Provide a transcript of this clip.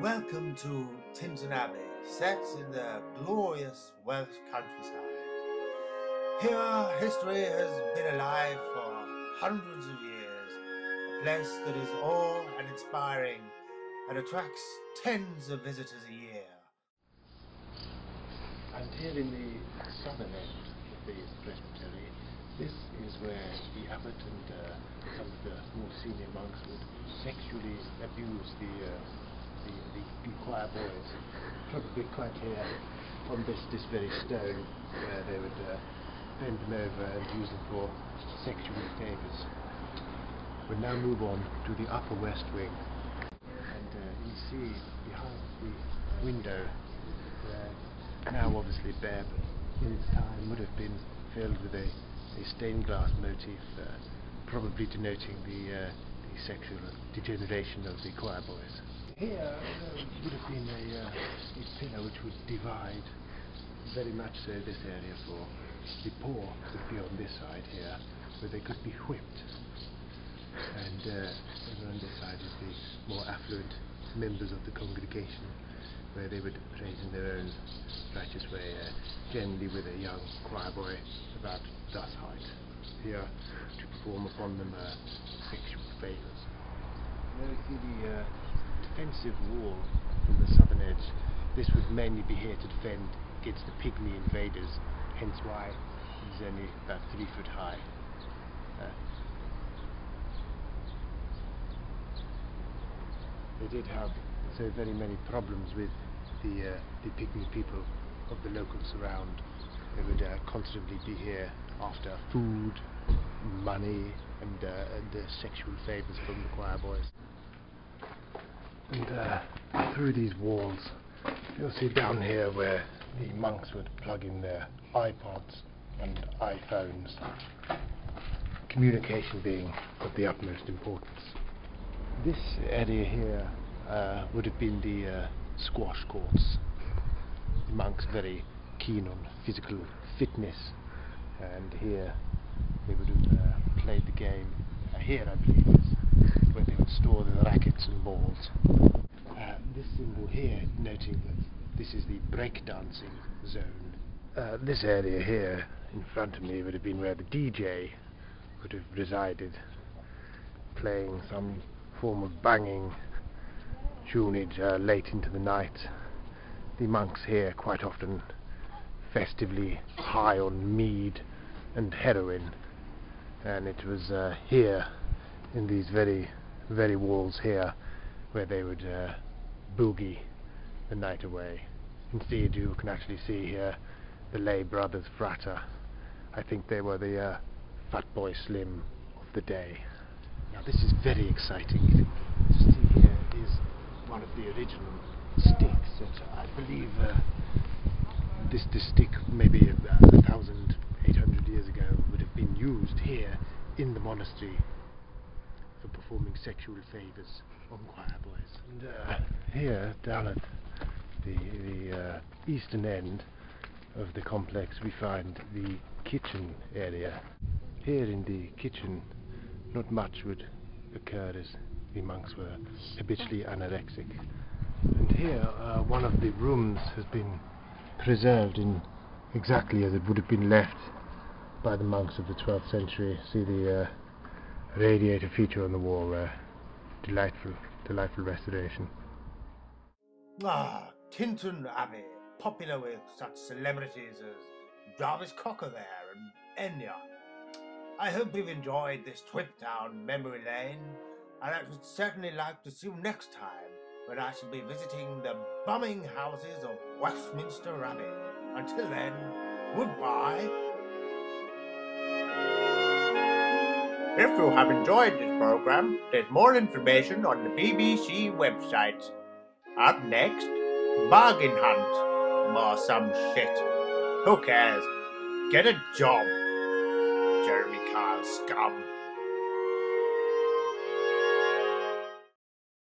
Welcome to Tintern Abbey, set in the glorious Welsh countryside. Here, history has been alive for hundreds of years, a place that is awe and inspiring and attracts tens of visitors a year. And here in the southern end of the presbytery, this is where the abbot and some of the more senior monks would sexually abuse the choir boys, probably quite here on this very stone, where they would bend them over and use them for sexual favours. We'll now move on to the upper west wing, and you see behind the window, now obviously bare, but in its time would have been filled with a stained glass motif, probably denoting the sexual degeneration of the choir boys. Here would have been a pillar which would divide very much so this area, for the poor would be on this side here, where they could be whipped, and over on this side is the more affluent members of the congregation, where they would praise in their own righteous way, generally with a young choir boy about thus height, here to perform upon them sexual favours. Now you see the defensive wall from the southern edge. This would mainly be here to defend against the pygmy invaders, hence why it's only about 3 foot high. They did have so very many problems with the pygmy people of the locals around. They would constantly be here after food, money, and the sexual favours from the choir boys. And through these walls, you'll see down here where the monks would plug in their iPods and iPhones, communication being of the utmost importance. This area here would have been the squash courts. The monks very keen on physical fitness, and here they would have played the game. Here, I believe, is where they would store the rackets and balls. This symbol here noting that this is the breakdancing zone. This area here in front of me would have been where the DJ would have resided, playing some form of banging tunage late into the night. The monks here quite often festively high on mead and heroin, and it was here in these very walls here where they would boogie the night away. Instead, you can actually see here the Lay Brothers Frater. I think they were the Fat Boy Slim of the day. Now this is very exciting. You see here is one of the original sticks that I believe this stick maybe 1,800 years ago would have been used here in the monastery for performing sexual favours on choir boys. And here down at the eastern end of the complex we find the kitchen area. Here in the kitchen not much would occur, as the monks were habitually anorexic. And here one of the rooms has been preserved in exactly as it would have been left by the monks of the 12th century. See the radiator feature on the wall there. Delightful restoration. Tintern Abbey, popular with such celebrities as Jarvis Cocker there and Enya. I hope you've enjoyed this trip down memory lane, and I would certainly like to see you next time, when I shall be visiting the bumming houses of Westminster Abbey. Until then, goodbye. If you have enjoyed this program, there's more information on the BBC website. Up next, bargain hunt. Or some shit. Who cares? Get a job, Jeremy Kyle scum.